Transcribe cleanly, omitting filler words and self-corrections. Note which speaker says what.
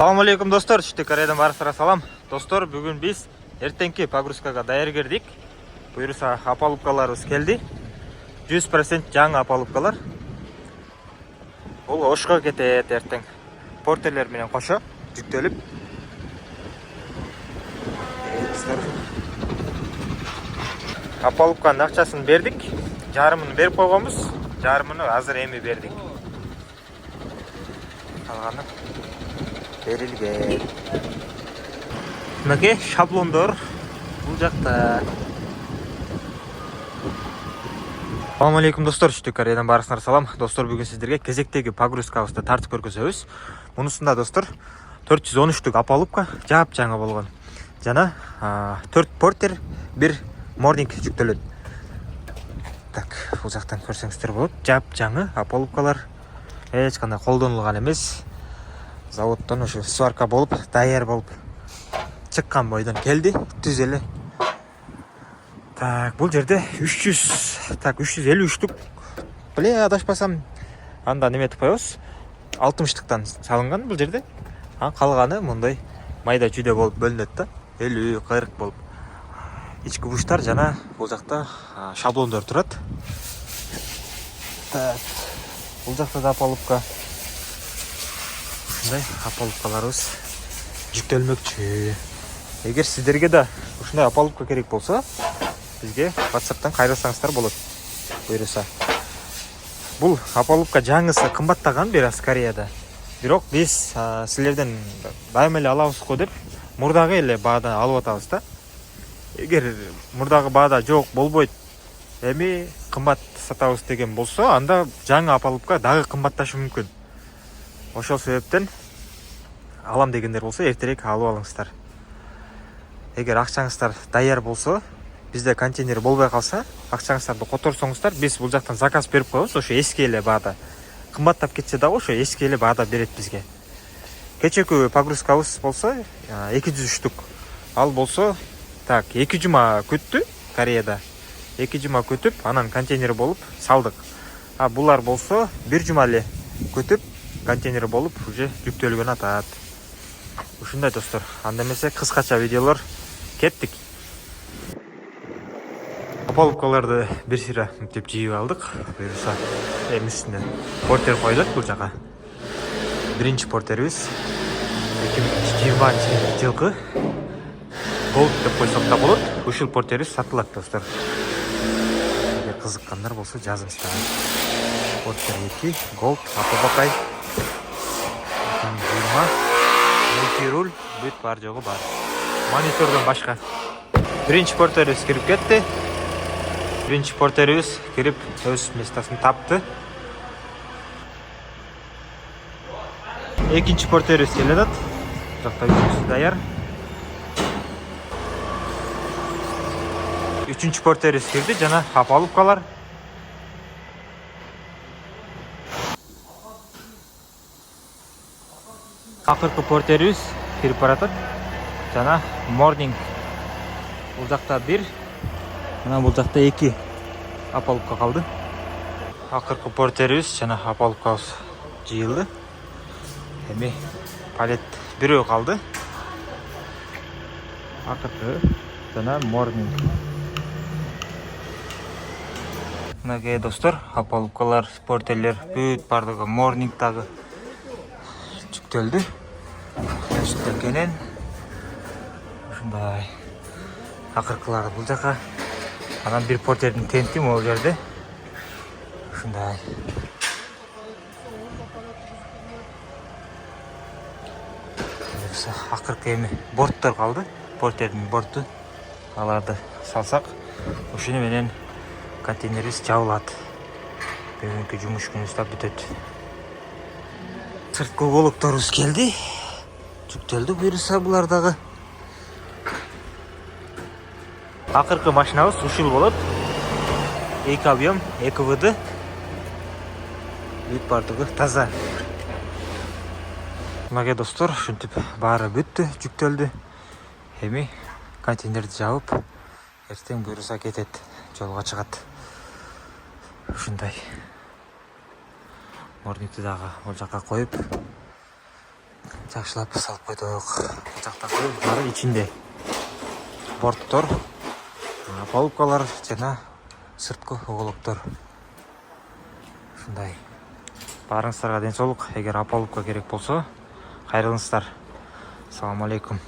Speaker 1: Assalamu alaikum dostlar, Түштүк Кореядан барыңыздарга салам. Достор, бүгүн биз эртеңки погрузкага даяргердик. Буюрса апалубкаларыбыз келди. 100% жаңы апалубкалар. Бул Ошко кетет эртең. Портерлер менен кошо жүктөлүп. Апалубканын акчасын бердик. Жарымын берип койгонбуз. Жарымын азыр эми бердик. Калганы берилген. Мынакей шаблондор бул жакта. Assalamu alaikum достор, Түштүк Кореядан барыңыздарга салам. Достор, бүгүн сиздерге кезектеги погрузкабызды тартып көргөзөбүз. Мунусунда достор 413 апалубка жап-жаңы болгон. Жана 4 портер, 1 морнинг жүктөлөт. Так, бул жактан көрсөңүздөр болот. Жап-жаңы апалубкалар. Эч кандай колдонулган эмес. Заводдон ушу сварка болуп, даяр болуп чыккан бойдон келди, түз эле. Так, бул жерде 353 Биле адашпасам, анда неметип коебуз. 60-тыктан салынган бул жерде. Калганы мындай майда чүйдө болуп бөлүнөт да. 50-40 болуп. Ички буштар жана бул жакта шаблондор турат. Так, бул жакта да апалубка. Ушундай апалубкаларыбыз жүктөлмөкчү. Эгер сиздерге да ушундай апалубка керек болсо, бизге WhatsApp'тан кайрылсаңыздар болот. Буйруса. Бул апалубка жаңысы кымбаттаган бир аз Кореяда. Бирок биз силерден дайыма эле алабыз го деп мурдагы эле баада алып атабыз да. Эгер мурдагы баада жок болбойт, эми кымбат сатабыз деген болсо, анда жаңы апалубка дагы кымбатташы мүмкүн. Ошол себептен алам дегендер болсо, эртерээк алып алыңыздар. Эгер акчаңыздар даяр болсо, бизде контейнер болбой калса, акчаңыздарды которсоңуздар, биз бул жактан заказ берип коебуз, ошо эски эле баада. Кымбаттап кетсе дагы ошо эски эле баада берет бизге. Кечээкү погрузкабыз болсо 200 штук. Ал болсо, так, 2 жума күттү Кореяда. 2 жума күтүп, анан контейнер болуп салдык. Булар болсо 1 жума эле күтүп, контейнер болуп уже жүктөлгөн атат. Ушундай достор. Анда эмесе кыскача видеолор кеттик. Апалубкаларды бир сыйра мынтип жыйып алдык. Буюрса, эми үстүнө портер коюлат бул жака. Биринчи портерибиз 2020 жылкы Gold деп койсок да болот. Ушул портерибиз сатылат достор. Эгер кызыккандар болсо жазыңыздар. Портер 2 Gold Апабакай 2020 мультируль бүт бар жогу бар. Монитордон башка. Биринчи портерибиз кирип кетти. Биринчи портерибиз кирип өз местасын тапты. Экинчи портерибиз келет. Жакта үчүнчүсү даяр. Үчүнчү портерибиз кирди жана апалубкалар. Акыркы портерибиз кирип баратат. Жана морнинг. Бул жакта 1, мына бул жакта 2 апалубка калды. Акыркы портерибиз жана апалубкабыз жыйылды. Эми палет бирөө калды. Акыркы жана морнинг. Мынакей достор, апалубкалар, портерлер бүт бардыгы морнингдагы жүктөлдү. Жүктөлгенен ушундай акыркылары бул жака. Анан бир портердин тенти могул жерде. Ушундай. Акыркы эми борттор калды. Портердин борту. Аларды салсак, ушуну менен контейнерибиз жабылат. Бүгүнкү жумуш күнүбүз да бүтөт. Сырткы болокторубуз келди. Жүктөлдү буюрса булар дагы. Акыркы машинабыз ушул болот. 2 объем, 2 ВД. Бүт бардыгы таза. Мынакей достор, ушинтип баары бүттү, жүктөлдү. Эми контейнерди жабып, эртең буюрса кетет, жолго чыгат. Ушундай. Морнингти дагы ол жака коюп, жакшылап салып койдук. Жактагы баары ичинде. Борттор, палубкалар жана сырткы оголоктор. Ушундай. Баарыңыздарга ден соолук. Эгер апалубка керек болсо, кайрылыңыздар. Assalamu alaikum.